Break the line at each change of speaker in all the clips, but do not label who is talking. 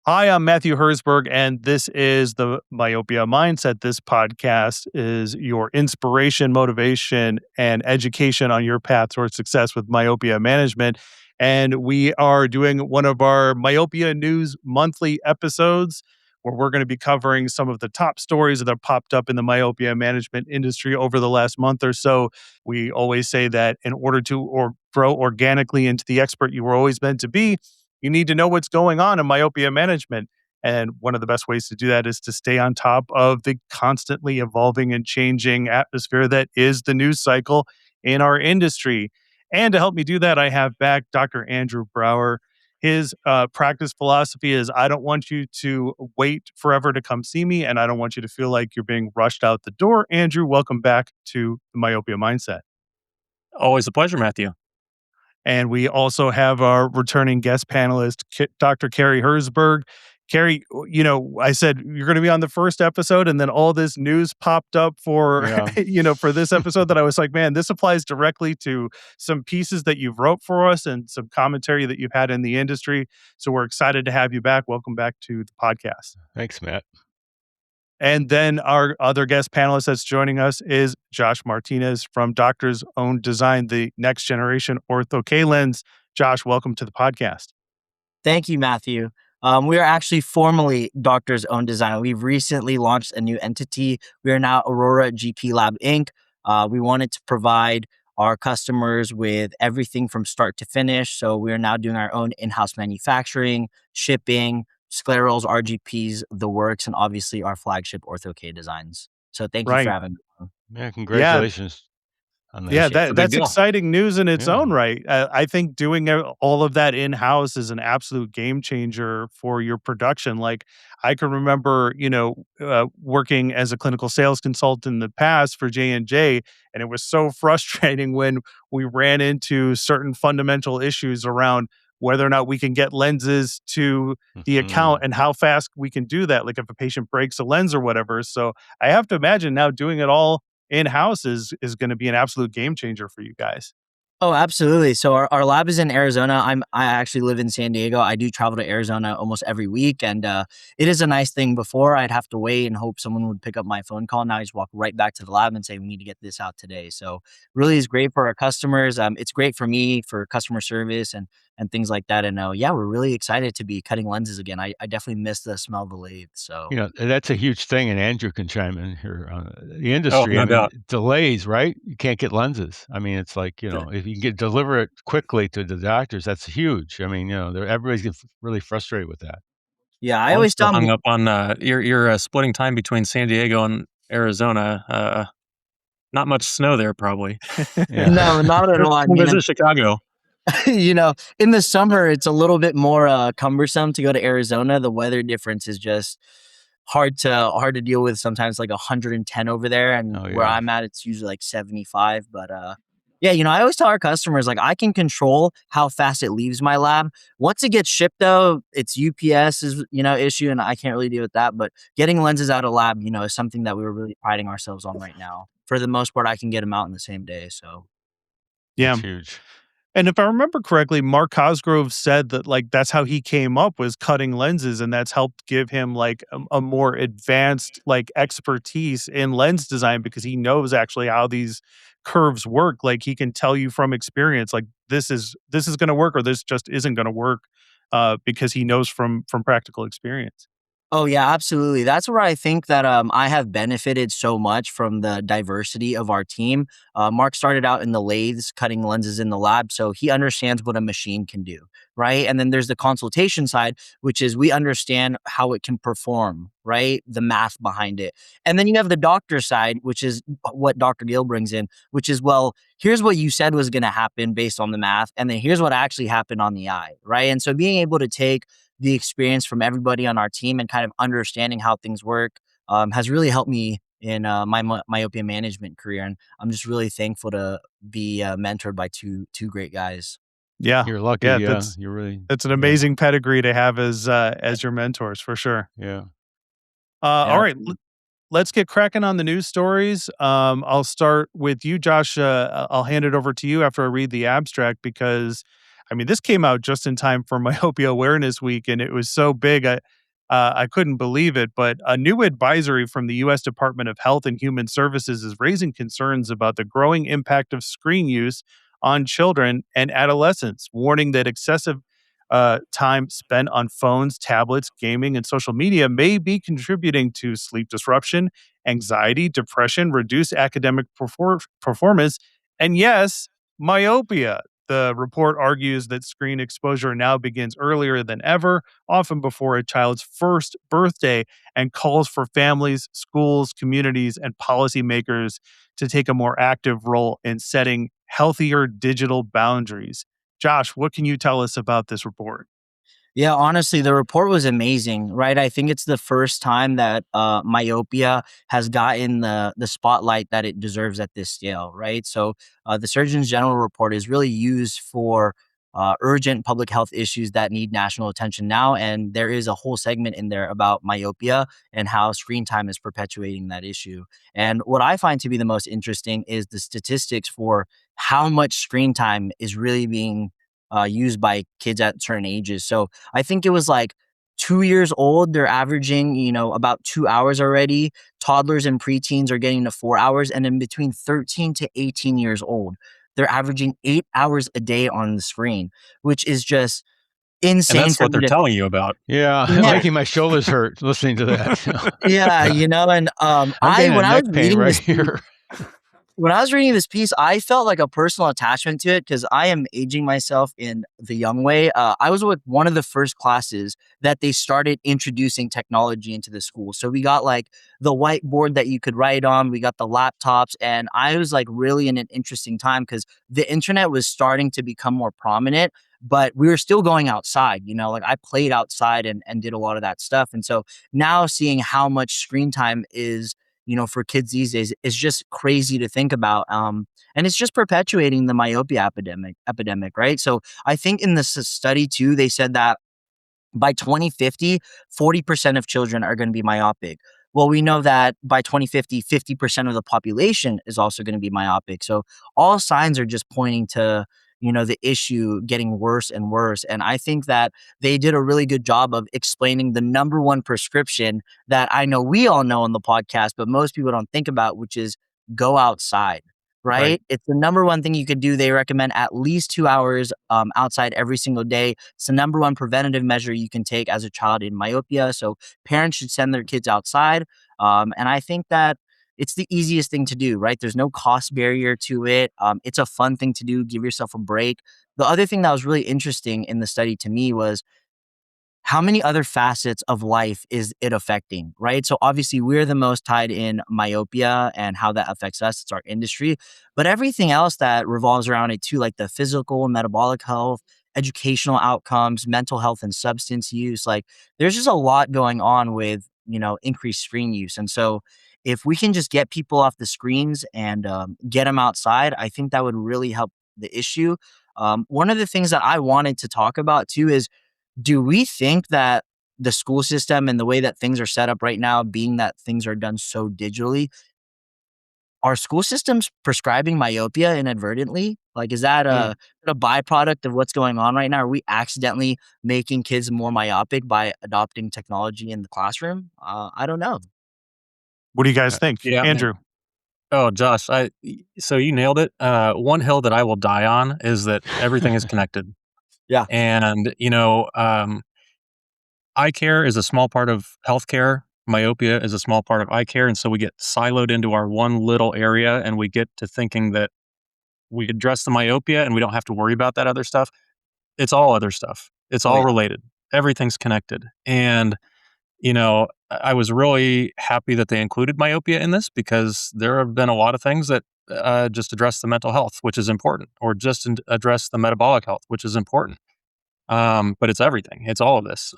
Hi, I'm Matthew Herzberg, and this is the Myopia Mindset. This podcast is your inspiration, motivation, and education on your path towards success with myopia management. And we are doing one of our Myopia News Monthly episodes where we're going to be covering some of the top stories that have popped up in the myopia management industry over the last month or so. We always say that in order to grow organically into the expert you were always meant to be, you need to know what's going on in myopia management. And one of the best ways to do that is to stay on top of the constantly evolving and changing atmosphere that is the news cycle in our industry. And to help me do that, I have back Dr. Andrew Brauer. His practice philosophy is I don't want you to wait forever to come see me, and I don't want you to feel like you're being rushed out the door. Andrew, welcome back to the Myopia Mindset.
Always a pleasure, Matthew.
And we also have our returning guest panelist, Dr. Cary Herzberg. Cary, I said you're going to be on the first episode, and then all this news popped up for, for this episode that I was like, man, this applies directly to some pieces that you've wrote for us and some commentary that you've had in the industry. So we're excited to have you back. Welcome back to the podcast.
Thanks, Matt.
And then our other guest panelist that's joining us is Josh Martinez from Doctor's Own Design, the next generation ortho K lens. Josh, welcome to the podcast.
Thank you, Matthew. We are actually formally Doctor's Own Design. We've recently launched a new entity. We are now Aurora GP Lab Inc. We wanted to provide our customers with everything from start to finish. So we are now doing our own in-house manufacturing, shipping, sclerals, RGPs, the works, and obviously our flagship Ortho K designs. So thank you for having me.
Yeah, congratulations.
That's exciting news in its own right. I think doing all of that in-house is an absolute game changer for your production. Like I can remember, working as a clinical sales consultant in the past for J&J, and it was so frustrating when we ran into certain fundamental issues around whether or not we can get lenses to the account and how fast we can do that. Like if a patient breaks a lens or whatever. So I have to imagine now doing it all in-house is going to be an absolute game changer for you guys.
Oh, absolutely. So our lab is in Arizona. I actually live in San Diego. I do travel to Arizona almost every week. And it is a nice thing. Before I'd have to wait and hope someone would pick up my phone call. Now I just walk right back to the lab and say, we need to get this out today. So really is great for our customers. It's great for me for customer service and things like that. And we're really excited to be cutting lenses again. I definitely miss the smell of the lathe. So,
that's a huge thing. And Andrew can chime in here on the industry. Delays, right? You can't get lenses. I mean, it's like, if you can deliver it quickly to the doctors, that's huge. I mean, everybody's getting really frustrated with that.
Yeah, I always tell them.
Hung up on you're splitting time between San Diego and Arizona. Not much snow there, probably.
No, not at all.
Visit Chicago.
In the summer, it's a little bit more cumbersome to go to Arizona. The weather difference is just hard to deal with. Sometimes like 110 over there, and where I'm at, it's usually like 75. But I always tell our customers, like, I can control how fast it leaves my lab. Once it gets shipped, though, it's UPS is, issue, and I can't really deal with that. But getting lenses out of lab, is something that we're really priding ourselves on right now. For the most part, I can get them out in the same day. So,
yeah,
that's huge.
And if I remember correctly, Mark Cosgrove said that like that's how he came up was cutting lenses, and that's helped give him like a more advanced like expertise in lens design because he knows actually how these curves work. Like he can tell you from experience, like this is going to work or this just isn't going to work, because he knows from practical experience.
Oh, yeah, absolutely. That's where I think that I have benefited so much from the diversity of our team. Mark started out in the lathes, cutting lenses in the lab, so he understands what a machine can do, right? And then there's the consultation side, which is we understand how it can perform, right? The math behind it. And then you have the doctor side, which is what Dr. Gill brings in, which is, well, here's what you said was going to happen based on the math, and then here's what actually happened on the eye, right? And so being able to take the experience from everybody on our team and kind of understanding how things work has really helped me in my myopia management career. And I'm just really thankful to be mentored by two great guys.
Yeah,
you're lucky. Yeah, you're really.
It's an amazing pedigree to have as your mentors for sure.
Yeah.
All right. Let's get cracking on the news stories. I'll start with you, Josh. I'll hand it over to you after I read the abstract because I mean, this came out just in time for Myopia Awareness Week, and it was so big, I couldn't believe it. But a new advisory from the U.S. Department of Health and Human Services is raising concerns about the growing impact of screen use on children and adolescents, warning that excessive time spent on phones, tablets, gaming, and social media may be contributing to sleep disruption, anxiety, depression, reduced academic performance, and yes, myopia. The report argues that screen exposure now begins earlier than ever, often before a child's first birthday, and calls for families, schools, communities, and policymakers to take a more active role in setting healthier digital boundaries. Josh, what can you tell us about this report?
Yeah, honestly, the report was amazing, right? I think it's the first time that myopia has gotten the spotlight that it deserves at this scale, right? So the Surgeon General report is really used for urgent public health issues that need national attention now, and there is a whole segment in there about myopia and how screen time is perpetuating that issue. And what I find to be the most interesting is the statistics for how much screen time is really being used by kids at certain ages. So I think it was like 2 years old, they're averaging, about 2 hours already. Toddlers and preteens are getting to 4 hours. And then between 13 to 18 years old, they're averaging 8 hours a day on the screen, which is just
And
insane
that's
for
what
me
they're
to.
telling you about.
Yeah,
Yeah,
making my shoulders hurt listening to that.
yeah, and
I'm getting a
when I was
neck pain
reading
right
this piece,
here.
when I was reading this piece, I felt like a personal attachment to it because I am aging myself in the young way. I was with one of the first classes that they started introducing technology into the school. So we got like the whiteboard that you could write on, we got the laptops, and I was like really in an interesting time because the internet was starting to become more prominent. But we were still going outside, like I played outside and did a lot of that stuff. And so now seeing how much screen time is for kids these days is just crazy to think about. And it's just perpetuating the myopia epidemic, right? So I think in this study too, they said that by 2050, 40% of children are going to be myopic. Well, we know that by 2050, 50% of the population is also going to be myopic. So all signs are just pointing to, the issue getting worse and worse. And I think that they did a really good job of explaining the number one prescription that I know we all know on the podcast, but most people don't think about, which is go outside.
Right.
Right? It's the number one thing you could do. They recommend at least 2 hours outside every single day. It's the number one preventative measure you can take as a child in myopia. So parents should send their kids outside. And I think that it's the easiest thing to do, right? There's no cost barrier to it. It's a fun thing to do. Give yourself a break. The other thing that was really interesting in the study to me was how many other facets of life is it affecting, right? So obviously we're the most tied in myopia and how that affects us. It's our industry, but everything else that revolves around it too, like the physical and metabolic health, educational outcomes, mental health and substance use, like there's just a lot going on with, increased screen use. And so if we can just get people off the screens and get them outside, I think that would really help the issue. One of the things that I wanted to talk about too is, do we think that the school system and the way that things are set up right now, being that things are done so digitally, are school systems prescribing myopia inadvertently? Like, is that
Mm.
a byproduct of what's going on right now? Are we accidentally making kids more myopic by adopting technology in the classroom? I don't know.
What do you guys think?
Yeah.
Andrew?
Oh, Josh, so you nailed it. One hill that I will die on is that everything is connected.
Yeah.
And, eye care is a small part of healthcare. Myopia is a small part of eye care. And so we get siloed into our one little area and we get to thinking that we address the myopia and we don't have to worry about that other stuff. It's all other stuff. It's
Oh,
all
yeah.
related. Everything's connected. And, I was really happy that they included myopia in this because there have been a lot of things that just address the mental health, which is important, or just address the metabolic health, which is important. But it's everything. It's all of this.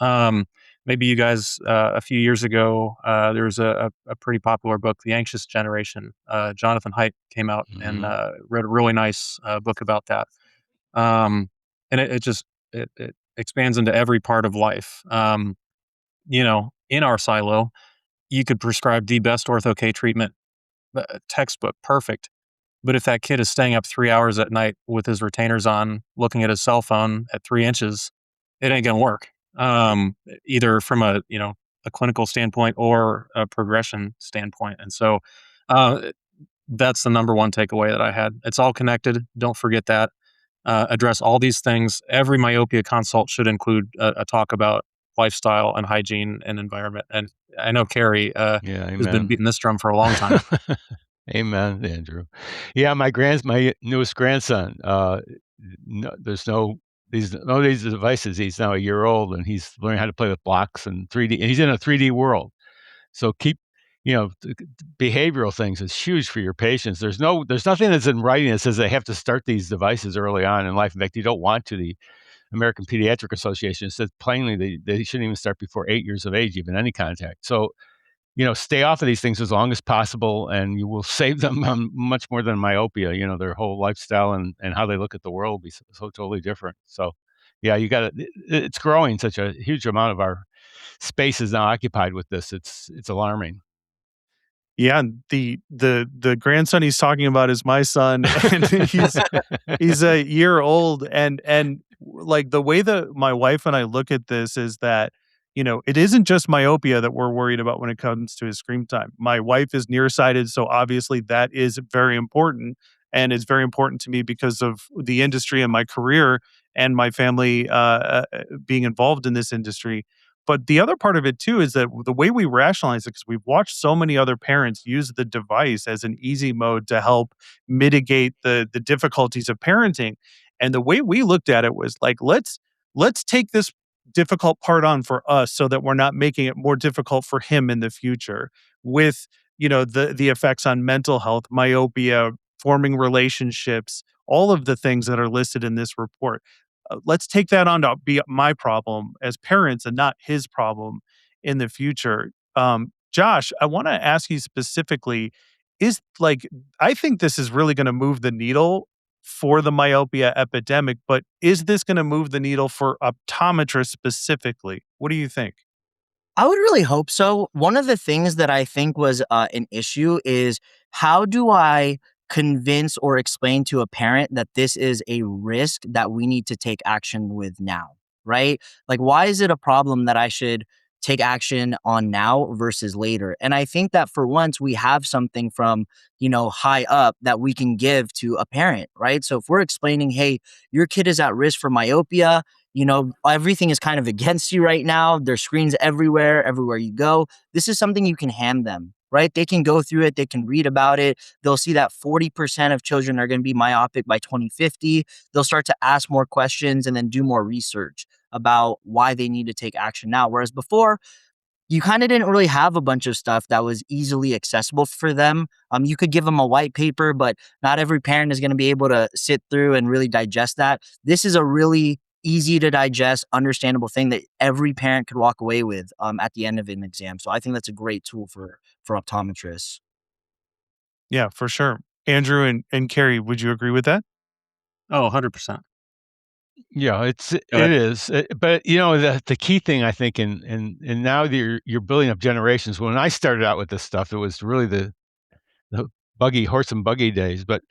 Maybe you guys, a few years ago, there was a pretty popular book, The Anxious Generation. Jonathan Haidt came out and wrote a really nice book about that. And it expands into every part of life. In our silo, you could prescribe the best ortho-K treatment, textbook, perfect. But if that kid is staying up 3 hours at night with his retainers on, looking at his cell phone at 3 inches, it ain't going to work. Either from a clinical standpoint or a progression standpoint. And so that's the number one takeaway that I had. It's all connected. Don't forget that. Address all these things. Every myopia consult should include a talk about lifestyle and hygiene and environment. And I know Cary has been beating this drum for a long time.
Amen, Andrew. Yeah, my newest grandson. There's no these devices. He's now a year old, and he's learning how to play with blocks and 3D. And he's in a 3D world. So keep, behavioral things is huge for your patients. There's nothing that's in writing that says they have to start these devices early on in life. In fact, you don't want to. The American Pediatric Association says plainly they shouldn't even start before 8 years of age, even any contact. So, stay off of these things as long as possible, and you will save them much more than myopia. Their whole lifestyle and how they look at the world will be so totally different. So, yeah, it's growing. Such a huge amount of our space is now occupied with this. It's alarming.
Yeah, the grandson he's talking about is my son, and he's a year old, and like the way that my wife and I look at this is that it isn't just myopia that we're worried about when it comes to his screen time. My wife is nearsighted, so obviously that is very important, and it's very important to me because of the industry and my career and my family being involved in this industry. But the other part of it too is that the way we rationalize it, because we've watched so many other parents use the device as an easy mode to help mitigate the difficulties of parenting. And the way we looked at it was like, let's take this difficult part on for us so that we're not making it more difficult for him in the future with, the effects on mental health, myopia, forming relationships, all of the things that are listed in this report. Let's take that on to be my problem as parents and not his problem in the future. Josh, I want to ask you specifically, I think this is really going to move the needle for the myopia epidemic, but is this going to move the needle for optometrists specifically? What do you think?
I would really hope so. One of the things that I think was an issue is, how do I convince or explain to a parent that this is a risk that we need to take action with now, right? Like, why is it a problem that I should take action on now versus later? And I think that for once we have something from, high up that we can give to a parent, right? So if we're explaining, hey, your kid is at risk for myopia, everything is kind of against you right now. There's screens everywhere you go. This is something you can hand them, right? They can go through it. They can read about it. They'll see that 40% of children are going to be myopic by 2050. They'll start to ask more questions and then do more research about why they need to take action now. Whereas before, you kind of didn't really have a bunch of stuff that was easily accessible for them. You could give them a white paper, but not every parent is going to be able to sit through and really digest that. This is a really easy to digest, understandable thing that every parent could walk away with at the end of an exam. So I think that's a great tool for optometrists.
Yeah, for sure. Andrew and Cary, would you agree with that?
Oh, 100%.
Yeah, it is. But the key thing, I think, and now that you're building up generations. When I started out with this stuff, it was really the horse and buggy days, but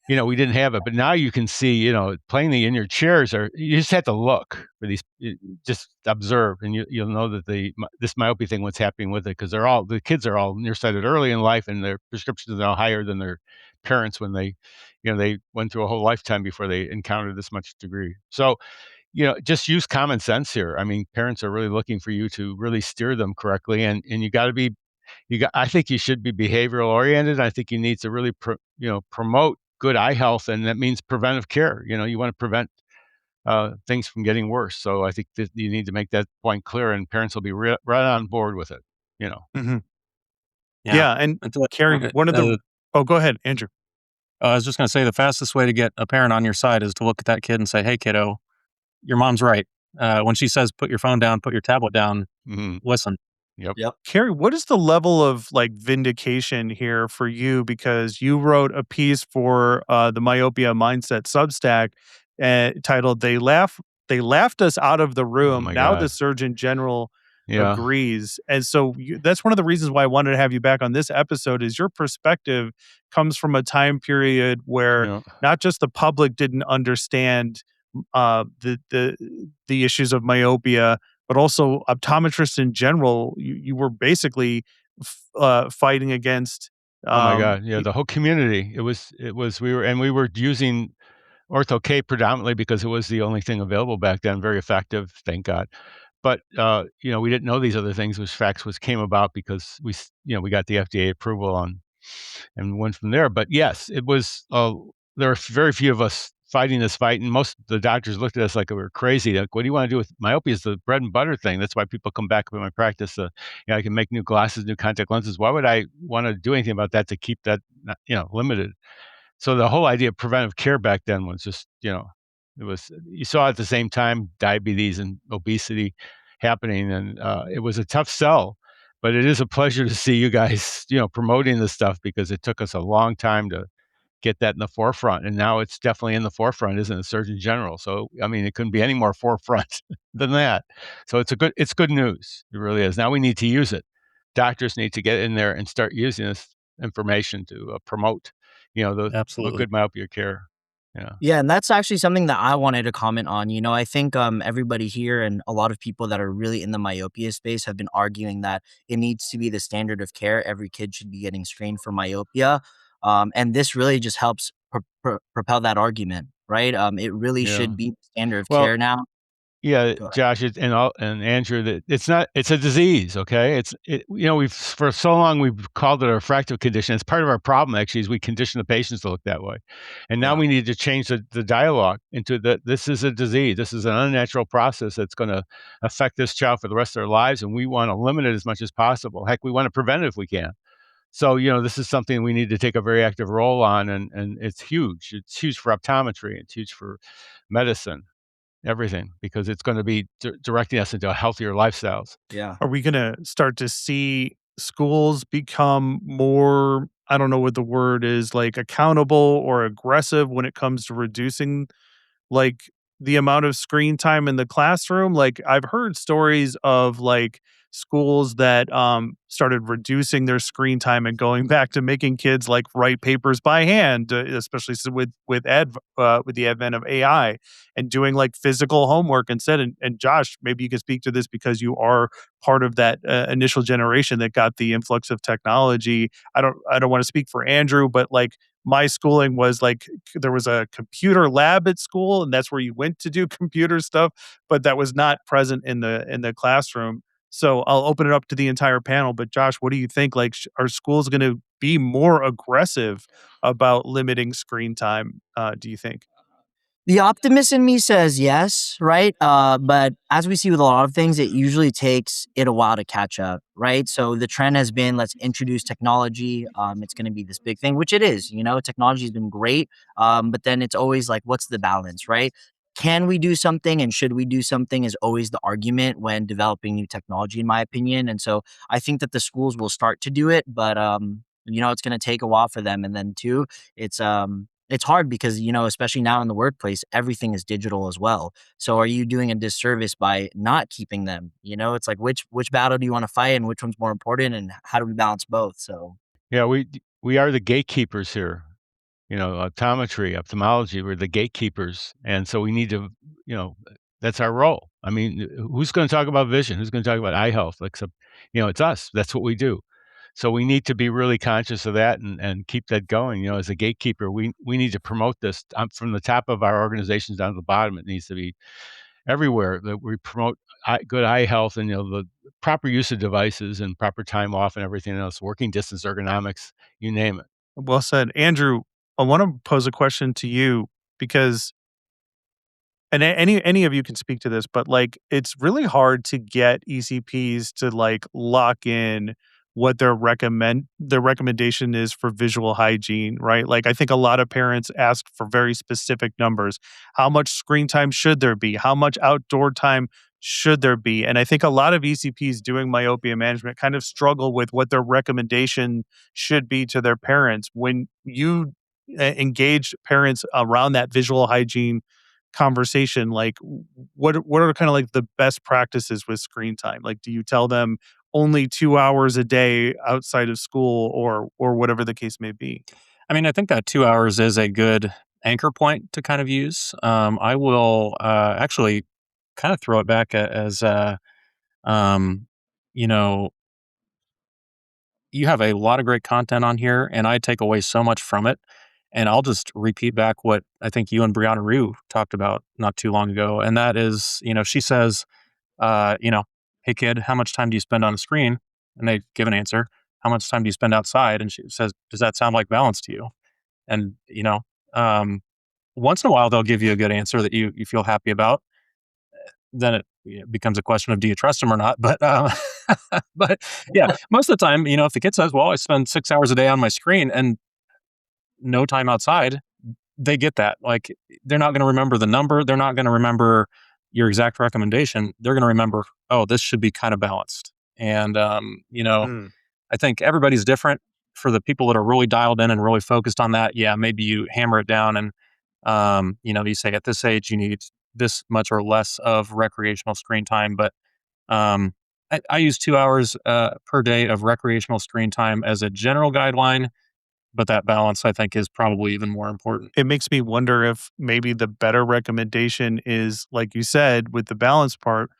we didn't have it. But now you can see, plainly in your chairs, you just have to look for these, just observe, and you'll know that this myopia thing, what's happening with it, because the kids are all nearsighted early in life, and their prescriptions are now higher than their parents when they went through a whole lifetime before they encountered this much degree. So just use common sense here. I mean, parents are really looking for you to really steer them correctly, and you got to be I think you should be behavioral oriented. I think you need to really promote good eye health, and that means preventive care. You want to prevent things from getting worse. So I think that you need to make that point clear, and parents will be right on board with it.
Mm-hmm. Yeah, and Cary, go ahead, Andrew.
I was just going to say, the fastest way to get a parent on your side is to look at that kid and say, "Hey, kiddo, your mom's right. When she says put your phone down, put your tablet down, listen."
Yep.
Cary, what is the level of vindication here for you? Because you wrote a piece for the Myopia Mindset Substack titled "They laughed us out of the room."
Oh my
Now
God.
the Surgeon General agrees. And so that's one of the reasons why I wanted to have you back on this episode is your perspective comes from a time period where not just the public didn't understand the issues of myopia, but also optometrists in general. You were basically fighting against.
Oh my God! Yeah, the whole community. It was we were using Ortho K predominantly because it was the only thing available back then. Very effective, thank God. But we didn't know these other things. Came about because we got the FDA approval on, and went from there. But yes, it was. There are very few of us fighting this fight, and most of the doctors looked at us like we were crazy. Like, what do you want to do with myopia? Is the bread and butter thing. That's why people come back to my practice. I can make new glasses, new contact lenses. Why would I want to do anything about that to keep that limited? So the whole idea of preventive care back then was just, it was, you saw at the same time diabetes and obesity happening, and it was a tough sell, but it is a pleasure to see you guys, promoting this stuff, because it took us a long time to get that in the forefront. And now it's definitely in the forefront, isn't it, Surgeon General? So, I mean, it couldn't be any more forefront than that. So it's good news. It really is. Now we need to use it. Doctors need to get in there and start using this information to promote the good myopia care.
Yeah, and that's actually something that I wanted to comment on. I think everybody here and a lot of people that are really in the myopia space have been arguing that it needs to be the standard of care. Every kid should be getting screened for myopia. And this really just helps propel that argument, right? It really should be the standard of care now.
Yeah, Josh and Andrew, that it's a disease. Okay, we've for so long we've called it a refractive condition. It's part of our problem actually, is we condition the patients to look that way, and now we need to change the dialogue into that this is a disease. This is an unnatural process that's going to affect this child for the rest of their lives, and we want to limit it as much as possible. Heck, we want to prevent it if we can. So this is something we need to take a very active role on, and it's huge. It's huge for optometry. It's huge for medicine. Everything, because it's going to be directing us into healthier lifestyles.
Yeah.
Are we going to start to see schools become more, I don't know what the word is, like accountable or aggressive when it comes to reducing like the amount of screen time in the classroom? Like I've heard stories of like schools that started reducing their screen time and going back to making kids like write papers by hand, especially with the advent of AI, and doing like physical homework instead. And Josh, maybe you can speak to this because you are part of that initial generation that got the influx of technology. I don't want to speak for Andrew, but like my schooling was like there was a computer lab at school, and that's where you went to do computer stuff, but that was not present in the classroom. So I'll open it up to the entire panel. But Josh, what do you think? Like, are schools going to be more aggressive about limiting screen time? Do you think?
The optimist in me says yes, right? But as we see with a lot of things, it usually takes it a while to catch up, right? So the trend has been, let's introduce technology. It's going to be this big thing, which it is. Technology has been great, but then it's always like, what's the balance, right? Can we do something and should we do something is always the argument when developing new technology, in my opinion. And so I think that the schools will start to do it, but it's going to take a while for them. And then two, it's hard because, especially now in the workplace, everything is digital as well. So are you doing a disservice by not keeping them? It's like, which battle do you want to fight and which one's more important, and how do we balance both? So
yeah, we are the gatekeepers here. Ophthalmology, we're the gatekeepers. And so we need to, that's our role. I mean, who's going to talk about vision? Who's going to talk about eye health? Except, it's us. That's what we do. So we need to be really conscious of that and keep that going. As a gatekeeper, we need to promote this from the top of our organizations down to the bottom. It needs to be everywhere that we promote good eye health and, the proper use of devices and proper time off and everything else, working distance ergonomics, you name it.
Well said. Andrew, I want to pose a question to you because, and any of you can speak to this, but like it's really hard to get ECPs to like lock in what their recommendation is for visual hygiene, right? Like I think a lot of parents ask for very specific numbers. How much screen time should there be? How much outdoor time should there be? And I think a lot of ECPs doing myopia management kind of struggle with what their recommendation should be to their parents. When you engage parents around that visual hygiene conversation, like what are kind of like the best practices with screen time? Like, do you tell them only 2 hours a day outside of school, or whatever the case may be?
I mean, I think that 2 hours is a good anchor point to kind of use. I will actually kind of throw it back as um, you know, you have a lot of great content on here, and I take away so much from it. And I'll just repeat back what I think you and Brianna Rue talked about not too long ago. And that is, she says, hey kid, how much time do you spend on a screen? And they give an answer. How much time do you spend outside? And she says, does that sound like balance to you? And, once in a while, they'll give you a good answer that you feel happy about. Then it becomes a question of, do you trust them or not? But, but yeah, most of the time, if the kid says, well, I spend 6 hours a day on my screen and no time outside, they get that. Like, they're not going to remember the number. They're not going to remember your exact recommendation. They're going to remember, oh, this should be kind of balanced. And, I think everybody's different. For the people that are really dialed in and really focused on that, yeah, maybe you hammer it down and, you say at this age, you need this much or less of recreational screen time. But I use 2 hours per day of recreational screen time as a general guideline. But that balance, I think, is probably even more important.
It makes me wonder if maybe the better recommendation is, like you said, with the balance part,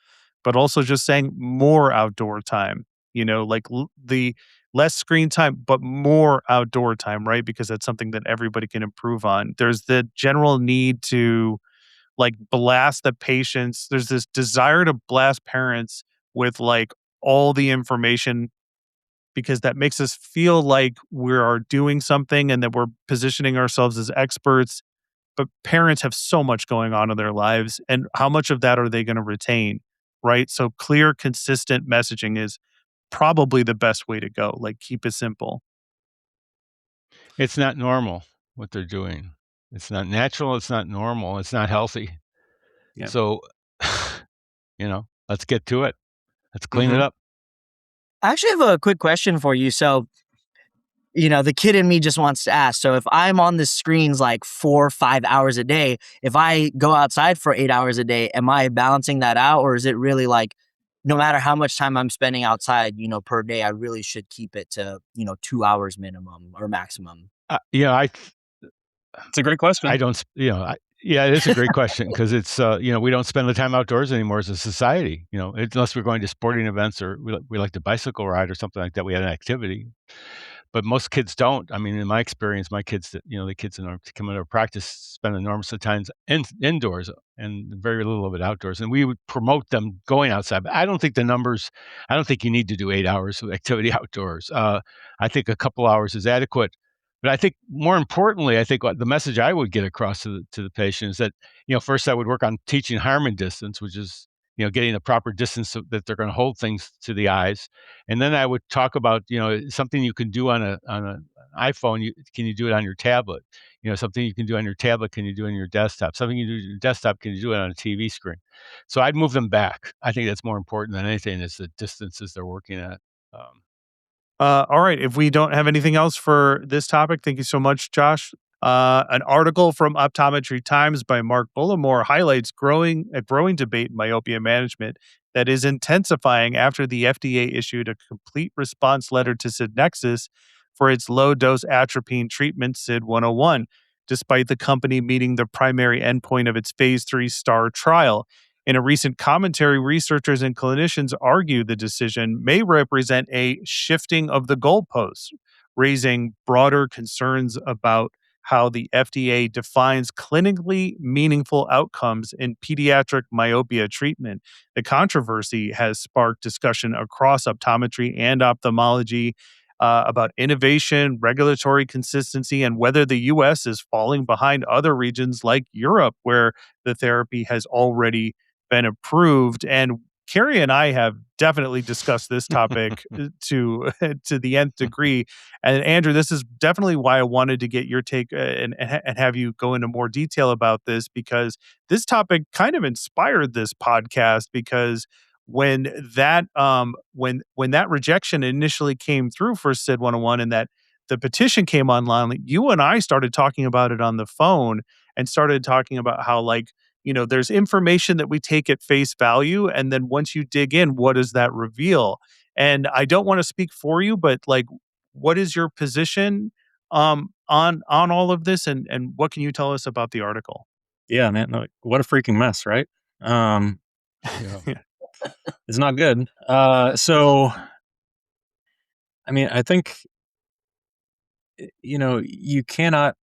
but also just saying more outdoor time, like the less screen time, but more outdoor time, right? Because that's something that everybody can improve on. There's the general need to like blast the patients. There's this desire to blast parents with like all the information because that makes us feel like we are doing something and that we're positioning ourselves as experts. But parents have so much going on in their lives, and how much of that are they going to retain, right? So clear, consistent messaging is probably the best way to go. Like, keep it simple.
It's not normal what they're doing. It's not natural. It's not normal. It's not healthy. Yeah. So, let's get to it. Let's clean it up.
I actually have a quick question for you. So, the kid in me just wants to ask. So if I'm on the screens like 4 or 5 hours a day, if I go outside for 8 hours a day, am I balancing that out? Or is it really like, no matter how much time I'm spending outside, per day, I really should keep it to, 2 hours minimum or maximum?
It's a great question.
I don't, yeah, it is a great question because it's, we don't spend the time outdoors anymore as a society, unless we're going to sporting events or we like to bicycle ride or something like that. We had an activity. But most kids don't. I mean, in my experience, my kids that, the kids that come into our practice spend enormous times indoors and very little of it outdoors. And we would promote them going outside. But I don't think you need to do 8 hours of activity outdoors. I think a couple hours is adequate. But I think more importantly, what the message I would get across to the patient is that, first I would work on teaching harm and distance, which is, getting the proper distance so that they're going to hold things to the eyes. And then I would talk about, something you can do on an iPhone. Can you do it on your tablet? Something you can do on your tablet, can you do on your desktop? Something you do on your desktop, can you do it on a TV screen? So I'd move them back. I think that's more important than anything is the distances they're working at.
All right. If we don't have anything else for this topic, thank you so much, Josh. An article from Optometry Times by Mark Bullimore highlights a growing debate in myopia management that is intensifying after the FDA issued a complete response letter to Sydnexis for its low-dose atropine treatment SYD-101, despite the company meeting the primary endpoint of its phase 3 STAR trial. In a recent commentary, researchers and clinicians argue the decision may represent a shifting of the goalposts, raising broader concerns about how the FDA defines clinically meaningful outcomes in pediatric myopia treatment. The controversy has sparked discussion across optometry and ophthalmology about innovation, regulatory consistency, and whether the U.S. is falling behind other regions like Europe, where the therapy has already been approved. And Cary and I have definitely discussed this topic to the nth degree. And Andrew, this is definitely why I wanted to get your take and have you go into more detail about this, because this topic kind of inspired this podcast. Because when that rejection initially came through for SYD-101 and that the petition came online, you and I started talking about it on the phone and started talking about how, like, there's information that we take at face value, and then once you dig in, what does that reveal? And I don't want to speak for you, but like, what is your position on all of this, and what can you tell us about the article?
Yeah, man, like, what a freaking mess, right? Um,
Yeah.
it's not good. So, I mean, I think you cannot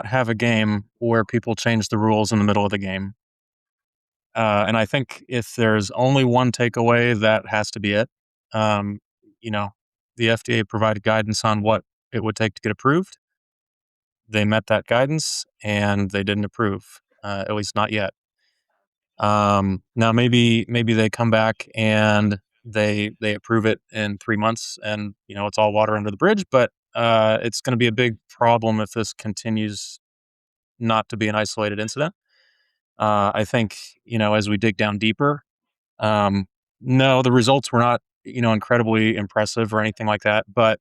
have a game where people change the rules in the middle of the game. And I think if there's only one takeaway, that has to be it. Um, you know, the FDA provided guidance on what it would take to get approved. They met that guidance, and they didn't approve, at least not yet. Now maybe they come back and they approve it in 3 months, and it's all water under the bridge. But it's going to be a big problem if this continues not to be an isolated incident. I think as we dig down deeper, um, no, the results were not incredibly impressive or anything like that. But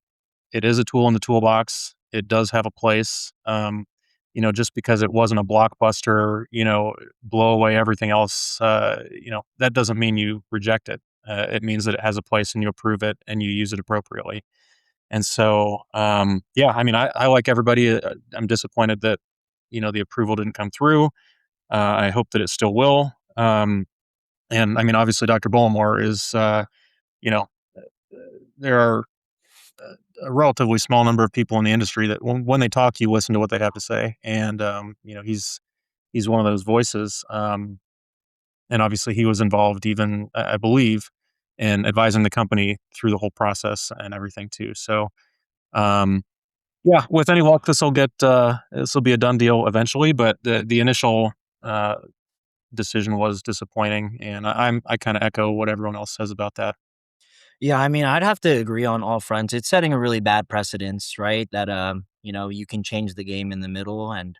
it is a tool in the toolbox. It does have a place. Just because it wasn't a blockbuster, blow away everything else, that doesn't mean you reject it. It means that it has a place and you approve it and you use it appropriately. And so, yeah, I mean, I like everybody. I'm disappointed that, the approval didn't come through. I hope that it still will. And I mean, obviously, Dr. Bullimore is, you know, there are a relatively small number of people in the industry that when they talk, you listen to what they have to say. And, he's one of those voices. And obviously he was involved even, I believe, in advising the company through the whole process and everything too. So, yeah, with any luck, this will be a done deal eventually, but the initial, decision was disappointing. And I kind of echo what everyone else says about that.
Yeah, I mean, I'd have to agree on all fronts. It's setting a really bad precedence, right? That you can change the game in the middle, and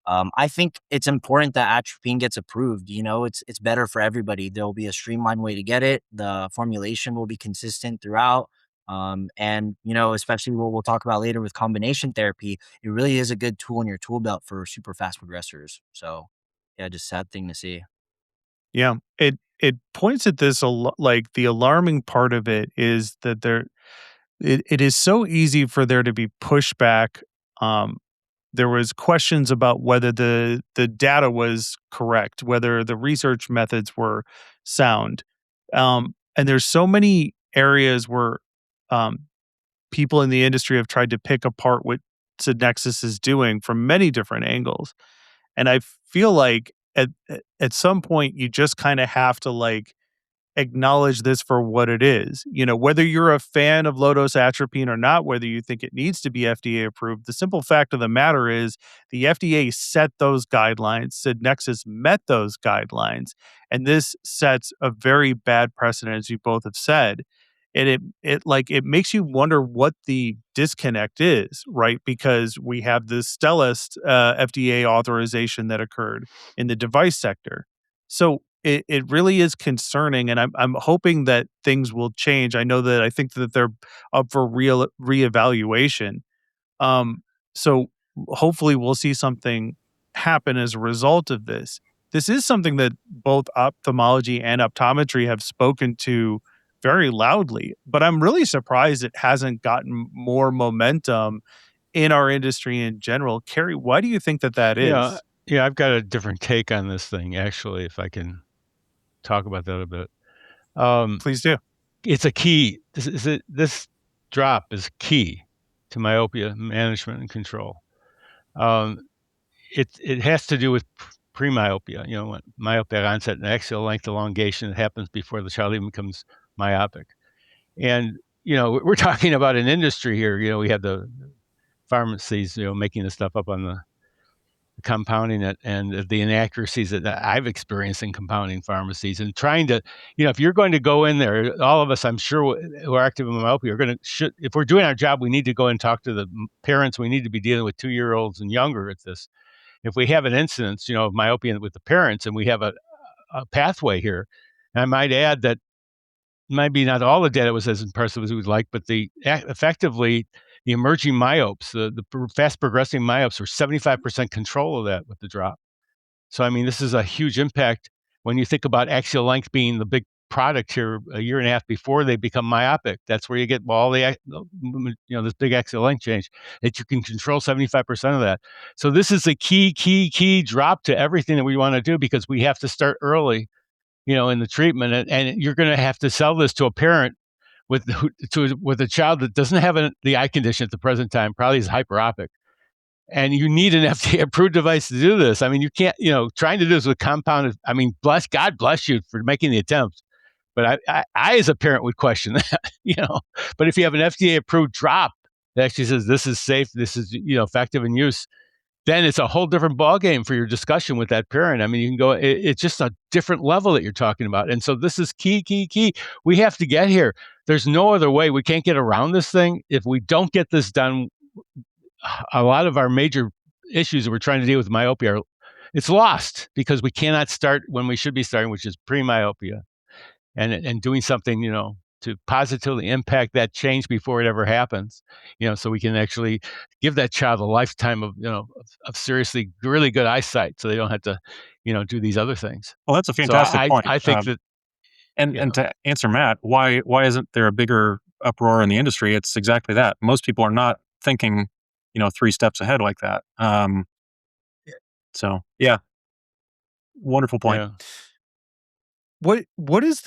I think it's important that atropine gets approved. It's better for everybody. There'll be a streamlined way to get it. The formulation will be consistent throughout. And especially what we'll talk about later with combination therapy, it really is a good tool in your tool belt for super fast progressors. So, yeah, just sad thing to see.
Yeah, it points at this like the alarming part of it is that it is so easy for there to be pushback. Um, there was questions about whether the data was correct, whether the research methods were sound, and there's so many areas where um, people in the industry have tried to pick apart what Sydnexis is doing from many different angles. And I feel like at some point you just kind of have to like acknowledge this for what it is. Whether you're a fan of low dose atropine or not, whether you think it needs to be FDA approved, the simple fact of the matter is the FDA set those guidelines. Sydnexis met those guidelines, and this sets a very bad precedent, as you both have said. And it makes you wonder what the disconnect is, right? Because we have this Stellest FDA authorization that occurred in the device sector. So it really is concerning, and I'm hoping that things will change. I think that they're up for real reevaluation. So hopefully we'll see something happen as a result of this. This is something that both ophthalmology and optometry have spoken to very loudly, but I'm really surprised it hasn't gotten more momentum in our industry in general. Cary, why do you think that
Yeah,
is?
yeah, I've got a different take on this thing, actually, if I can talk about that a bit.
Please do.
It's a key. This drop is key to myopia management and control. Um, it has to do with pre-myopia, myopic onset and axial length elongation that happens before the child even becomes myopic. And, we're talking about an industry here. We have the pharmacies, making this stuff up on the compounding it, and the inaccuracies that I've experienced in compounding pharmacies, and trying to, if you're going to go in there, all of us, I'm sure, who are active in myopia are going to, if we're doing our job, we need to go and talk to the parents. We need to be dealing with 2-year-olds and younger at this. If we have an incidence, of myopia with the parents, and we have a pathway here, and I might add that maybe not all the data was as impressive as we would like, but effectively the emerging myopes, the fast progressing myopes, were 75% control of that with the drop. So, I mean, this is a huge impact when you think about axial length being the big product here a year and a half before they become myopic. That's where you get all the, this big axial length change that you can control 75% of that. So this is a key drop to everything that we want to do, because we have to start early, in the treatment. And you're going to have to sell this to a parent with a child that doesn't have the eye condition at the present time, probably is hyperopic. And you need an FDA approved device to do this. I mean, you can't, trying to do this with compounded, I mean, God bless you for making the attempt. But I as a parent would question that, But if you have an FDA approved drop that actually says this is safe, this is, effective in use, then it's a whole different ballgame for your discussion with that parent. I mean, you can go, it's just a different level that you're talking about. And so this is key. We have to get here. There's no other way. We can't get around this thing. If we don't get this done, a lot of our major issues that we're trying to deal with myopia, it's lost, because we cannot start when we should be starting, which is pre-myopia, and doing something, to positively impact that change before it ever happens, so we can actually give that child a lifetime of, of seriously really good eyesight, so they don't have to, do these other things.
Well, that's a fantastic point.
I think that,
and to answer Matt, why isn't there a bigger uproar in the industry? It's exactly that. Most people are not thinking, 3 steps ahead like that. So yeah, wonderful point.
Yeah. What is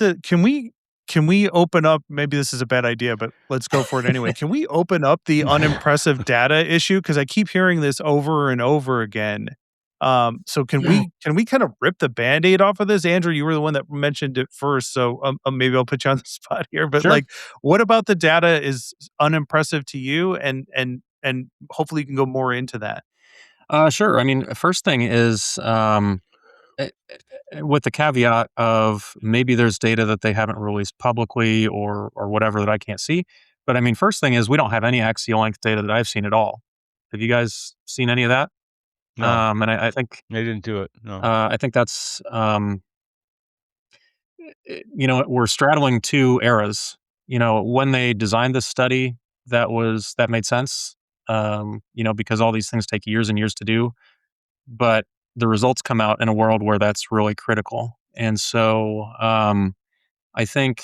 can we open up, maybe this is a bad idea, but let's go for it anyway. Can we open up the unimpressive data issue? Because I keep hearing this over and over again. So can we kind of rip the Band-Aid off of this? Andrew, you were the one that mentioned it first, so maybe I'll put you on the spot here. But
Sure.
What about the data is unimpressive to you? And hopefully you can go more into that.
Sure. I mean, first thing is, with the caveat of maybe there's data that they haven't released publicly or whatever that I can't see. But I mean, first thing is we don't have any axial length data that I've seen at all. Have you guys seen any of that?
No.
And I think
they didn't do it. No.
I think that's we're straddling 2 eras. When they designed this study, that made sense. Because all these things take years and years to do, but the results come out in a world where that's really critical. And so I think,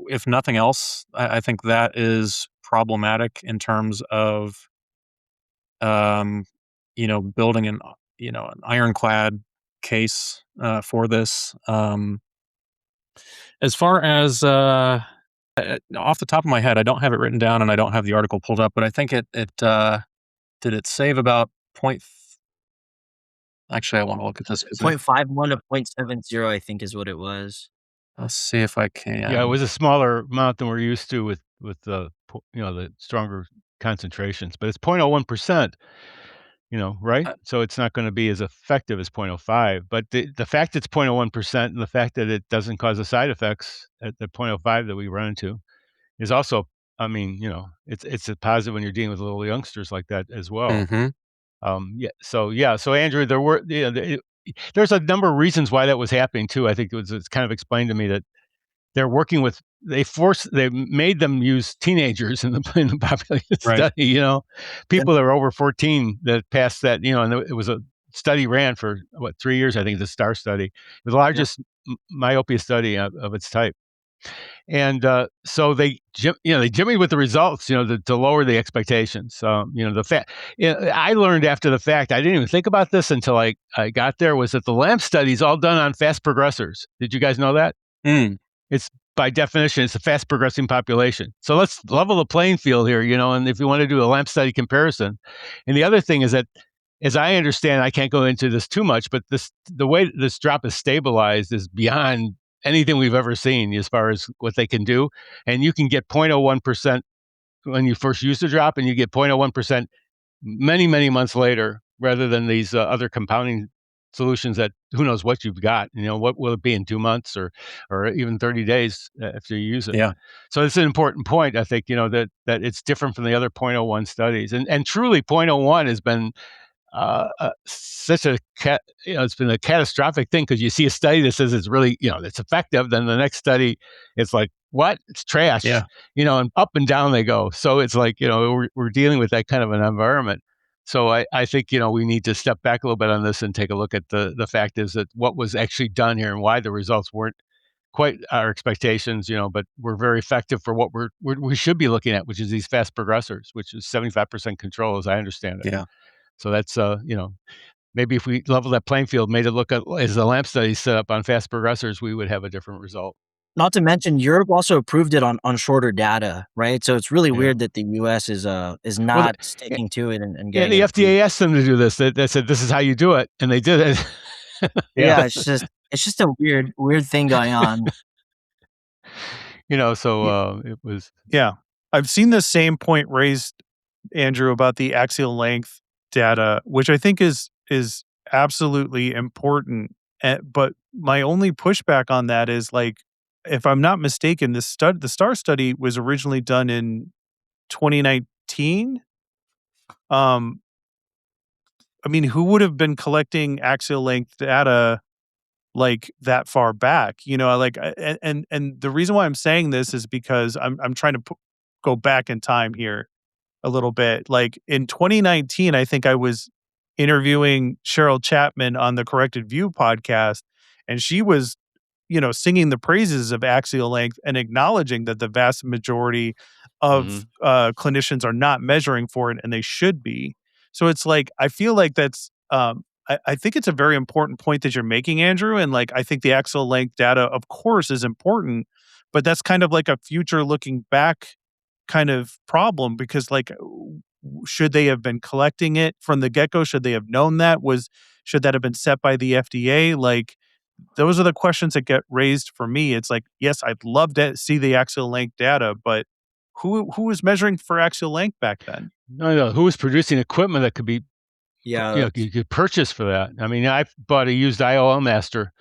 if nothing else, I think that is problematic in terms of, building an ironclad case for this. As far as off the top of my head, I don't have it written down and I don't have the article pulled up, but I think it did it save about Actually, I want to look at this.
0.51 to 0.70, I think, is what it was.
Let's see if I can.
Yeah, it was a smaller amount than we're used to with the the stronger concentrations, but it's 0.01%. Right? So it's not going to be as effective as 0.05. But the fact it's 0.01% and the fact that it doesn't cause the side effects at the 0.05 that we run into is also, I mean, it's a positive when you're dealing with little youngsters like that as well.
Mm-hmm.
So Andrew, there's a number of reasons why that was happening too. I think it's kind of explained to me that they're working with, they made them use teenagers in the population study, people that are over 14 that passed that, and it was a study ran for 3 years, I think, the STAR study, the largest myopia study of its type. And so they jimmied with the results, to lower the expectations. The fact, I learned after the fact, I didn't even think about this until I got there, was that the LAMP study is all done on fast progressors. Did you guys know that? It's, by definition, it's a fast progressing population. So let's level the playing field here, and if you want to do a LAMP study comparison. And the other thing is that, as I understand, I can't go into this too much, but the way this drop is stabilized is beyond anything we've ever seen as far as what they can do. And you can get 0.01% when you first use the drop, and you get 0.01% many, many months later, rather than these other compounding solutions that who knows what you've got. What will it be in 2 months or even 30 days after you use it?
Yeah. So
it's an important point, I think, that it's different from the other 0.01 studies. And truly 0.01 has been such a it's been a catastrophic thing, because you see a study that says it's really, it's effective, then the next study it's like, what? It's trash.
Yeah.
And up and down they go. So it's like, we're dealing with that kind of an environment. So I think, we need to step back a little bit on this and take a look at the fact is that what was actually done here and why the results weren't quite our expectations, but we're very effective for what we should be looking at, which is these fast progressors, which is 75% control, as I understand it.
Yeah.
So that's, maybe if we level that playing field, made it look as the LAMP study set up on fast progressors, we would have a different result.
Not to mention, Europe also approved it on shorter data, right? So it's really weird that the U.S. is not sticking to it and getting
the
it
FDA
approved.
asked them to do this. They said, this is how you do it, and they did it.
Yeah, it's just a weird thing going on.
So it was.
Yeah. I've seen the same point raised, Andrew, about the axial length data, which I think is absolutely important. But my only pushback on that is, like, if I'm not mistaken, the STAR study was originally done in 2019. I mean, who would have been collecting axial length data like that far back? And the reason why I'm saying this is because I'm trying to go back in time here a little bit. Like in 2019, I think I was interviewing Cheryl Chapman on the Corrected View podcast, and she was, singing the praises of axial length and acknowledging that the vast majority of clinicians are not measuring for it, and they should be. So it's like, I feel like that's, I think it's a very important point that you're making, Andrew. And like, I think the axial length data, of course, is important, but that's kind of like a future looking back kind of problem, because like, should they have been collecting it from the get-go? Should they have known that? Should that have been set by the FDA? Like, those are the questions that get raised for me. It's like, yes, I'd love to see the axial length data, but who was measuring for axial length back then?
No, who was producing equipment that could be, you could purchase for that? I mean, I bought a used IOL master,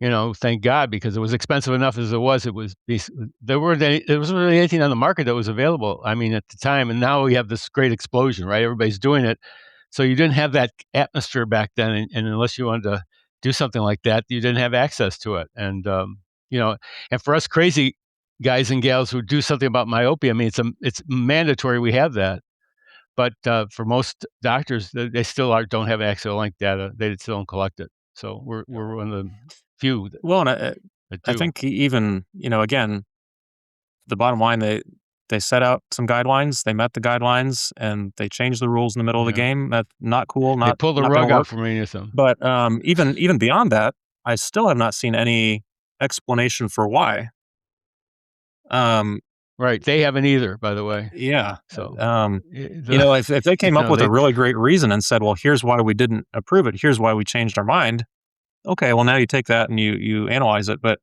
thank God, because it was expensive enough as it was. There wasn't really anything on the market that was available, I mean, at the time. And now we have this great explosion, right? Everybody's doing it. So you didn't have that atmosphere back then. And unless you wanted to do something like that, you didn't have access to it. And, and for us crazy guys and gals who do something about myopia, I mean, it's mandatory we have that. But for most doctors, they still don't have axial length data. They still don't collect it. So we're one of the few.
And I think even, again, the bottom line, they set out some guidelines, they met the guidelines, and they changed the rules in the middle of the game. That's not cool.
They pulled the rug out from underneath them.
But even beyond that, I still have not seen any explanation for why.
Right, they haven't either, by the way.
Yeah. So, if they came up with a really great reason and said, well, here's why we didn't approve it, here's why we changed our mind. Okay, well, now you take that and you analyze it. But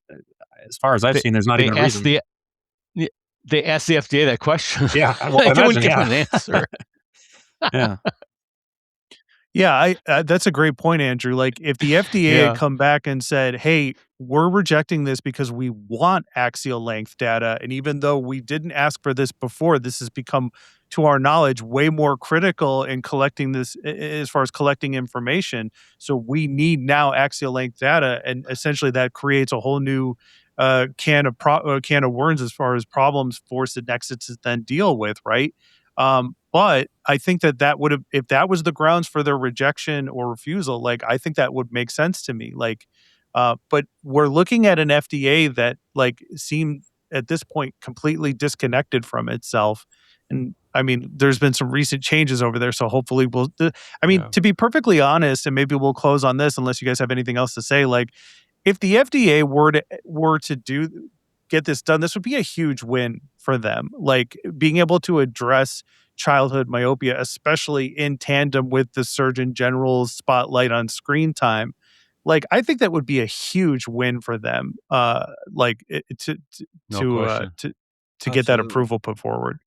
as far as I've seen, there's not even a reason.
They asked the FDA that question.
Yeah, well,
they wouldn't give an answer.
Yeah.
Yeah, that's a great point, Andrew. Like, if the FDA had come back and said, hey, we're rejecting this because we want axial length data, and even though we didn't ask for this before, this has become, to our knowledge, way more critical in collecting this, as far as collecting information. So we need now axial length data, and essentially that creates a whole new can of worms as far as problems for Sydnexis to then deal with, right? But I think that would have, if that was the grounds for their rejection or refusal, like, I think that would make sense to me. Like, but we're looking at an FDA that, like, seemed at this point completely disconnected from itself. And I mean, there's been some recent changes over there, so hopefully to be perfectly honest, and maybe we'll close on this unless you guys have anything else to say, like, if the FDA were to get this done, this would be a huge win for them. Like, being able to address childhood myopia, especially in tandem with the Surgeon General's spotlight on screen time. Like, I think that would be a huge win for them. To get that approval put forward.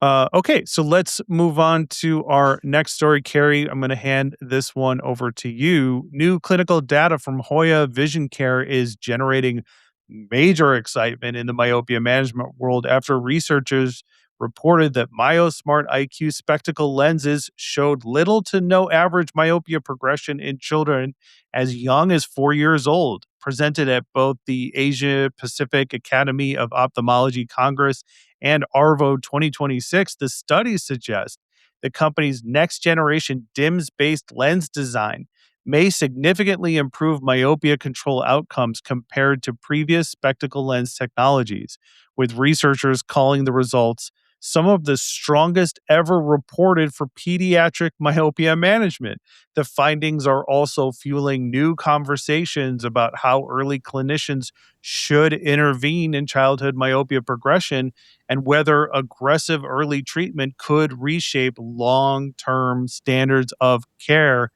Okay, so let's move on to our next story. Cary, I'm going to hand this one over to you. New clinical data from Hoya Vision Care is generating major excitement in the myopia management world after researchers reported that MiYOSMART IQ spectacle lenses showed little to no average myopia progression in children as young as 4 years old. Presented at both the Asia Pacific Academy of Ophthalmology Congress and ARVO 2026, the studies suggest the company's next generation DIMS-based lens design may significantly improve myopia control outcomes compared to previous spectacle lens technologies, with researchers calling the results some of the strongest ever reported for pediatric myopia management. The findings are also fueling new conversations about how early clinicians should intervene in childhood myopia progression and whether aggressive early treatment could reshape long-term standards of care.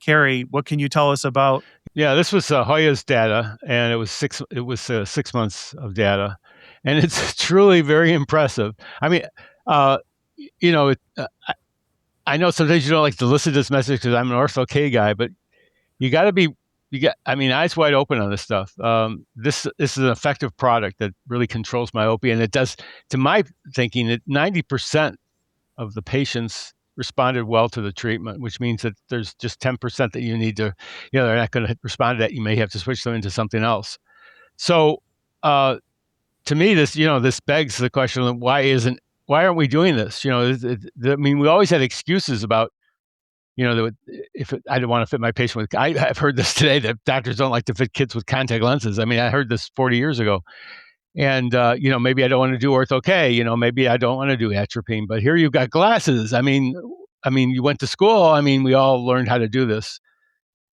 Cary, what can you tell us about?
Yeah, this was Hoya's data, and it was 6 months of data, and it's truly very impressive. I mean, uh, you know, I know sometimes you don't like to listen to this message because I'm an Ortho K guy, but you got to be, I mean, eyes wide open on this stuff. This is an effective product that really controls myopia, and it does, to my thinking, that 90% of the patients responded well to the treatment, which means that there's just 10% that you need to, they're not going to respond to that. You may have to switch them into something else. So, to me, this begs the question of why aren't we doing this? I mean, we always had excuses about, I don't want to fit my patient with, I've heard this today that doctors don't like to fit kids with contact lenses. I mean, I heard this 40 years ago. And, maybe I don't want to do Ortho K, maybe I don't want to do atropine, but here you've got glasses. I mean, you went to school. I mean, we all learned how to do this.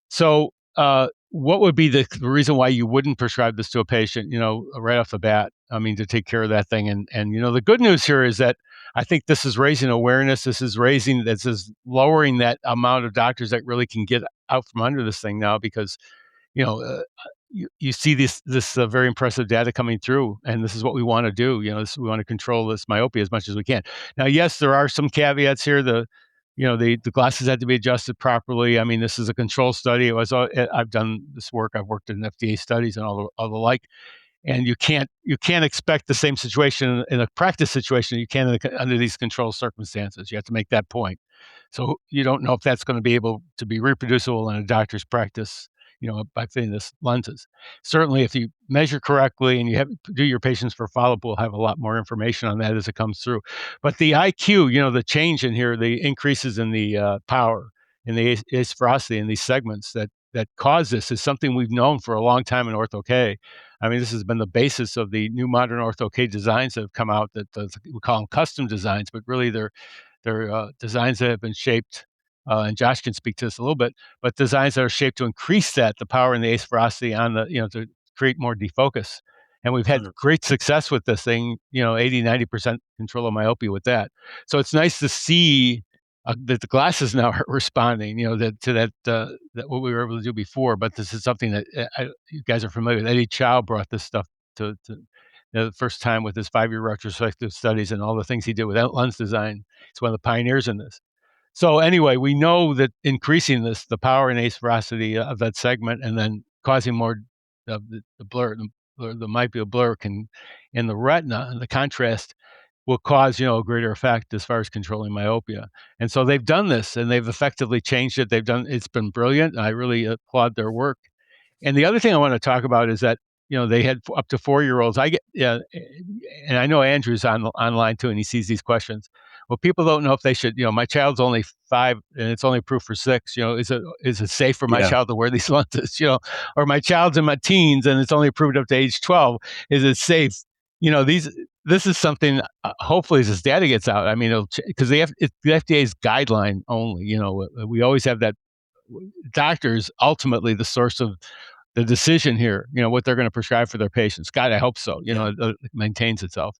So, what would be the reason why you wouldn't prescribe this to a patient, right off the bat? I mean, to take care of that thing. And the good news here is that I think this is raising awareness. This is lowering that amount of doctors that really can get out from under this thing now, because, you see this very impressive data coming through, and this is what we want to do. We want to control this myopia as much as we can. Now, yes, there are some caveats here. The glasses had to be adjusted properly. I mean, this is a control study. I've done this work. I've worked in FDA studies and all the like. And you can't expect the same situation in a practice situation you can under these control circumstances. You have to make that point. So you don't know if that's going to be able to be reproducible in a doctor's practice, by fitting this lenses. Certainly, if you measure correctly and you do your patients for follow-up, we'll have a lot more information on that as it comes through. But the IQ, the change in here, the increases in the power, in the aspherosity in these segments that cause this is something we've known for a long time in Ortho K. I mean, this has been the basis of the new modern Ortho K designs that have come out that we call them custom designs, but really they're designs that have been shaped, and Josh can speak to this a little bit, but designs that are shaped to increase the power and the aspherosity on to create more defocus. And we've had great success with this thing, 80, 90% control of myopia with that. So it's nice to see that the glasses now are responding, that what we were able to do before. But this is something that you guys are familiar with. Eddie Chow brought this stuff to the first time with his 5-year retrospective studies and all the things he did with lens design. He's one of the pioneers in this. So anyway, we know that increasing the power and aspherosity of that segment, and then causing more of the blur, the myopia blur in the retina, and the contrast will cause, a greater effect as far as controlling myopia. And so they've done this, and they've effectively changed it. It's been brilliant. I really applaud their work. And the other thing I want to talk about is that, they had up to 4-year-olds. And I know Andrew's online too, and he sees these questions. Well, people don't know if they should, my child's only 5 and it's only approved for 6, is it safe for my child to wear these lenses, or my child's in my teens and it's only approved up to age 12. Is it safe? This is something, hopefully as this data gets out, I mean, because the FDA's guideline only, we always have that. Doctors ultimately the source of the decision here, what they're going to prescribe for their patients. God, I hope so. It maintains itself.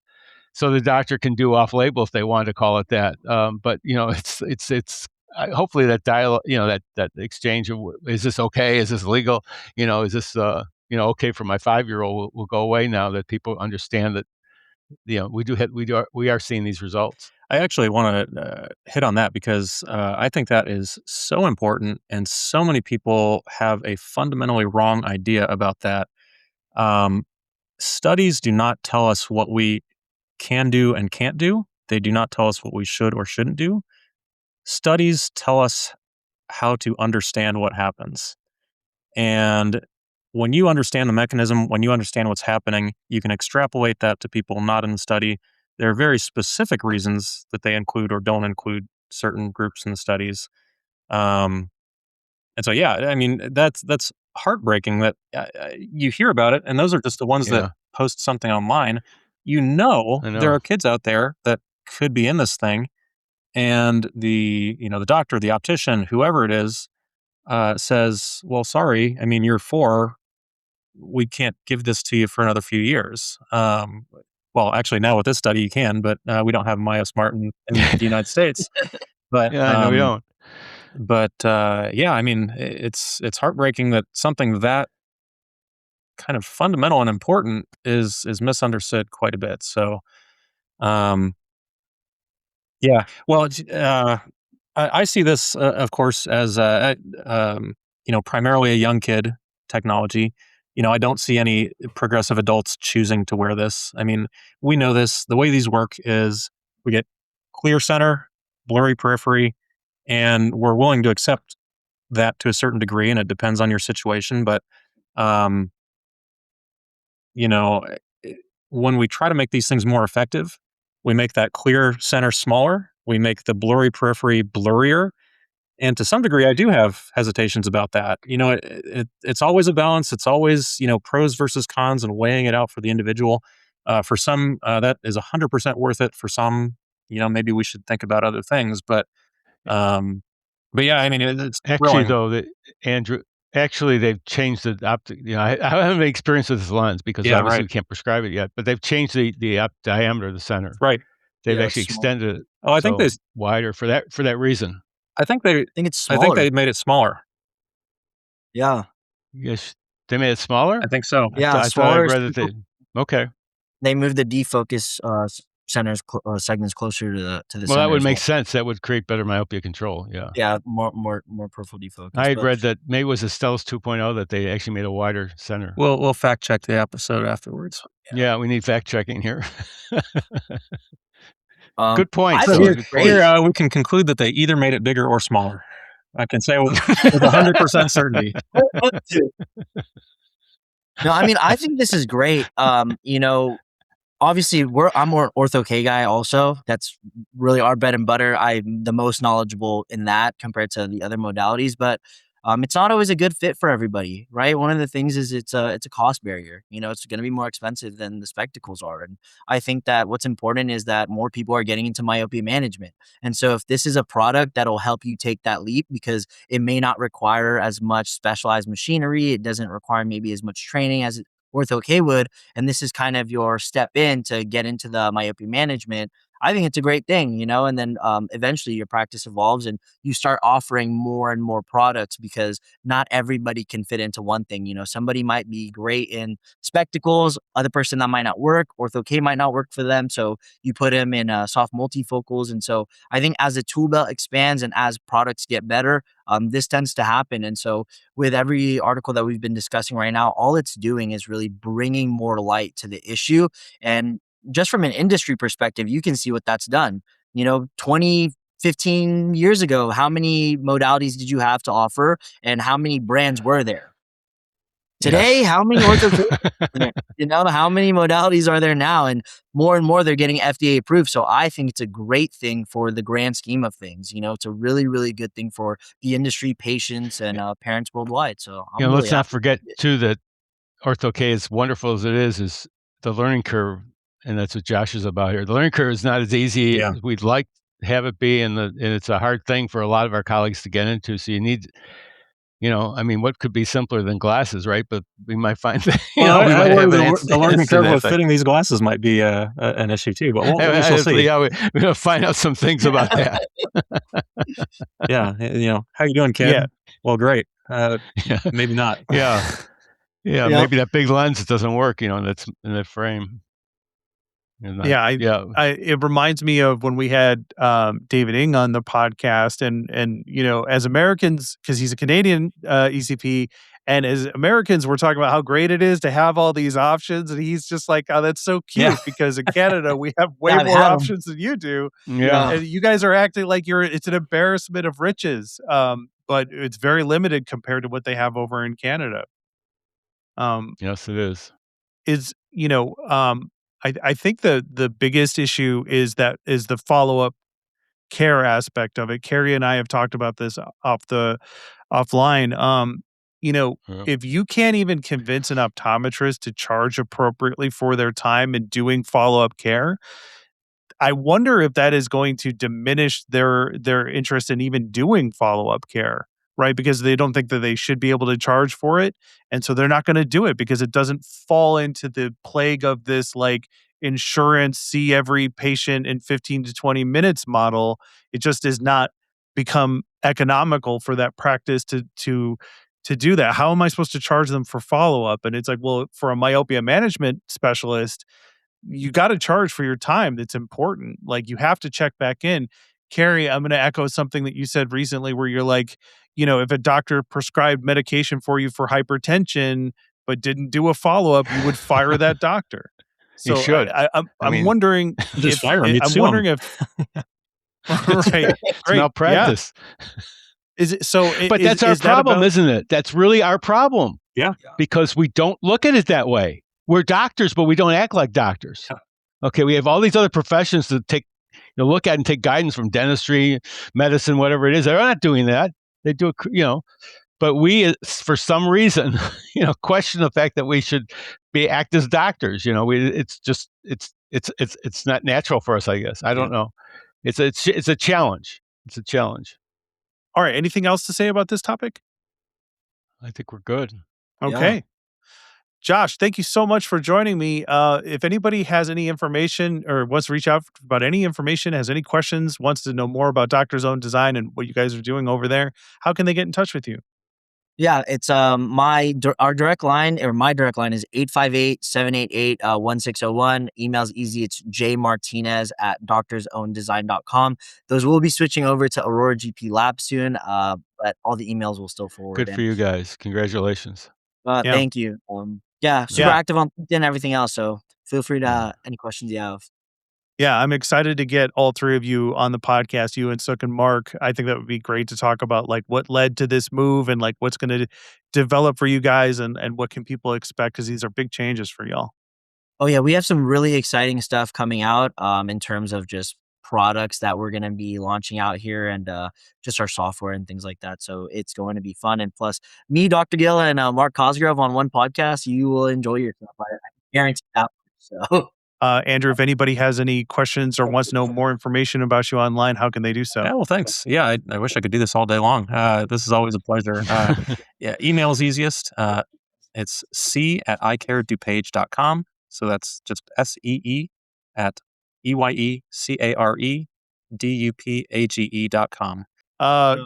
So the doctor can do off-label if they want to call it that. But it's hopefully that dialogue, that exchange of, is this okay? Is this legal? Is this okay for my 5-year-old will go away now that people understand that we are seeing these results.
I actually want to hit on that because I think that is so important, and so many people have a fundamentally wrong idea about that. Studies do not tell us what we can do and can't do. They do not tell us what we should or shouldn't do. Studies tell us how to understand what happens. And when you understand the mechanism, when you understand what's happening, you can extrapolate that to people not in the study. There are very specific reasons that they include or don't include certain groups in the studies. And so, yeah, I mean, that's heartbreaking that you hear about it, and those are just the ones that post something online. You know, there are kids out there that could be in this thing, and the doctor, the optician, whoever it is, says, "Well, sorry, I mean, you're 4. We can't give this to you for another few years." Well, actually, now with this study, you can, but we don't have MiYOSMART in the United States. But
Yeah, no, we don't.
But yeah, I mean, it's heartbreaking that something that kind of fundamental and important is misunderstood quite a bit. So, yeah. Well, I see this, of course, as primarily a young kid technology. I don't see any progressive adults choosing to wear this. I mean, we know this. The way these work is we get clear center, blurry periphery, and we're willing to accept that to a certain degree, and it depends on your situation. But um, you know, eh, when we try to make these things more effective, we make that clear center smaller. We make the blurry periphery blurrier. And to some degree, I do have hesitations about that. It's always a balance. It's always, pros versus cons and weighing it out for the individual. For some, that is 100% worth it. For some, maybe we should think about other things. But yeah, I mean, it's
actually
thrilling.
Andrew. Actually, they've changed the optic. I haven't had experience with this lens because obviously we can't prescribe it yet. But they've changed the diameter of the center.
Right.
They've actually extended it.
Oh, I think they
wider for that reason.
I think
it's smaller.
I think they made it smaller.
Yeah.
Yes, they made it smaller.
I think so.
Yeah,
I thought I read that they. Okay.
They moved the defocus centers segments closer to the
Well,
center.
that would make sense. That would create better myopia control. Yeah.
Yeah, more peripheral defocus.
I had read that maybe it was a Stellus 2.0 that they actually made a wider center.
We'll fact check the episode afterwards.
Yeah, we need fact checking here. Good point.
So here we can conclude that they either made it bigger or smaller. I can say with 100% certainty.
No, I mean, I think this is great. Obviously I'm more an ortho K guy also. That's really our bread and butter. I'm the most knowledgeable in that compared to the other modalities, but it's not always a good fit for everybody, right? One of the things is it's a cost barrier. It's going to be more expensive than the spectacles are. And I think that what's important is that more people are getting into myopia management. And so if this is a product that'll help you take that leap, because it may not require as much specialized machinery, it doesn't require maybe as much training as Ortho K would, and this is kind of your step in to get into the myopia management, I think it's a great thing, and then eventually your practice evolves and you start offering more and more products because not everybody can fit into one thing. Somebody might be great in spectacles, other person that might not work, Ortho K might not work for them. So you put them in soft multifocals. And so I think as the tool belt expands and as products get better, this tends to happen. And so with every article that we've been discussing right now, all it's doing is really bringing more light to the issue. And just from an industry perspective, you can see what that's done. 20, 15 years ago, how many modalities did you have to offer and how many brands were there? Today, how many how many modalities are there now? And more they're getting FDA approved. So I think it's a great thing for the grand scheme of things. It's a really, really good thing for the industry, patients, and parents worldwide. So
let's not forget too that Ortho K, as wonderful as it is the learning curve, and that's what Josh is about here. The learning curve is not as easy as we'd like to have it be, and it's a hard thing for a lot of our colleagues to get into. So you need, what could be simpler than glasses, right? But we might find that
the learning curve with fitting these glasses might be an issue too. But we shall see.
Yeah, we're gonna find out some things about that.
Yeah, how you doing, kid?
Yeah.
Well, great. Maybe not.
Yeah. Yeah, maybe that big lens doesn't work, that's in that frame.
It reminds me of when we had David Ng on the podcast, and as Americans, because he's a Canadian ECP, and as Americans, we're talking about how great it is to have all these options, and he's just like, "Oh, that's so cute," because in Canada we have way more options than you do.
Yeah,
and you guys are acting like it's an embarrassment of riches, but it's very limited compared to what they have over in Canada.
Yes, it is.
I think the biggest issue is the follow-up care aspect of it. Cary and I have talked about this offline.
Yeah.
If you can't even convince an optometrist to charge appropriately for their time in doing follow-up care, I wonder if that is going to diminish their interest in even doing follow-up care, right? Because they don't think that they should be able to charge for it, and so they're not gonna do it because it doesn't fall into the plague of this, like, insurance, see every patient in 15 to 20 minutes model. It just does not become economical for that practice to do that. How am I supposed to charge them for follow-up? And it's like, well, for a myopia management specialist, you got to charge for your time. That's important. Like, you have to check back in. Cary, I'm going to echo something that you said recently where you're like, if a doctor prescribed medication for you for hypertension but didn't do a follow-up, you would fire that doctor.
You
So
should.
I'm wondering
Just fire him.
I'm wondering if right,
It's
great,
malpractice.
Is it so?
But that's our problem, isn't it? That's really our problem.
Yeah.
Because we don't look at it that way. We're doctors, but we don't act like doctors. Okay, we have all these other professions to take, look at and take guidance from: dentistry, medicine, whatever it is. They're not doing that. They do it, but we, for some reason, question the fact that we should act as doctors. It's not natural for us, I guess. I don't know. It's a challenge. It's a challenge.
All right. Anything else to say about this topic?
I think we're good.
Okay.
Yeah.
Josh, thank you so much for joining me. If anybody has any information or wants to reach out about any information, has any questions, wants to know more about Doctor's Own Design and what you guys are doing over there, how can they get in touch with you?
Yeah, it's our direct line, or my direct line, is 858-788-1601. Email's easy. It's jmartinez@doctorsowndesign.com. Those will be switching over to Aurora GP Lab soon, but all the emails will still forward.
Good for you guys. Congratulations.
Thank you. Super active on LinkedIn and everything else, so feel free to any questions you have.
Yeah, I'm excited to get all three of you on the podcast, you and Suk and Mark. I think that would be great to talk about like what led to this move and like what's going to develop for you guys and what can people expect, because these are big changes for y'all.
Oh yeah, we have some really exciting stuff coming out in terms of just products that we're going to be launching out here, and just our software and things like that. So it's going to be fun. And plus, me, Dr. Gill, and Mark Cosgrove on one podcast, you will enjoy yourself. I guarantee that. So.
Andrew, if anybody has any questions or wants to know more information about you online, how can they do so?
Yeah, well, thanks. Yeah, I wish I could do this all day long. This is always a pleasure. Email is easiest. It's c@eyecaredupage.com. So that's just SEE@EYECAREDUPAGE.com.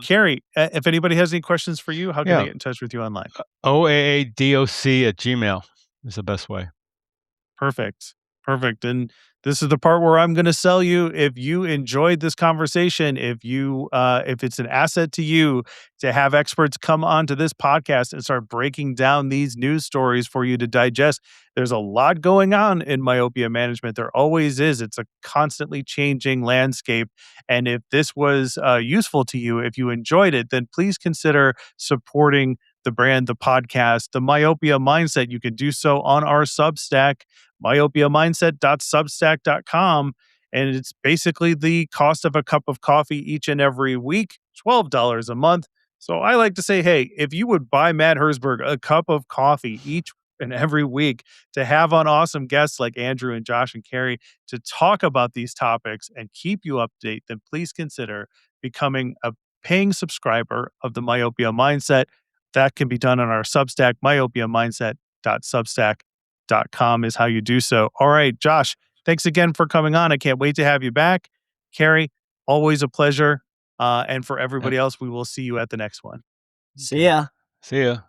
Cary, if anybody has any questions for you, how can they get in touch with you online?
OAADOC@gmail is the best way.
Perfect. And this is the part where I'm going to sell you. If you enjoyed this conversation, if it's an asset to you to have experts come onto this podcast and start breaking down these news stories for you to digest, there's a lot going on in myopia management. There always is. It's a constantly changing landscape. And if this was useful to you, if you enjoyed it, then please consider supporting the brand, the podcast, the Myopia Mindset. You can do so on our Substack, myopiamindset.substack.com. And it's basically the cost of a cup of coffee each and every week, $12 a month. So I like to say, hey, if you would buy Matt Herzberg a cup of coffee each and every week to have on awesome guests like Andrew and Josh and Cary to talk about these topics and keep you updated, then please consider becoming a paying subscriber of the Myopia Mindset. That can be done on our Substack. myopiamindset.substack.com is how you do so. All right, Josh, thanks again for coming on. I can't wait to have you back. Cary, always a pleasure. And for everybody else, we will see you at the next one.
See ya.
See ya.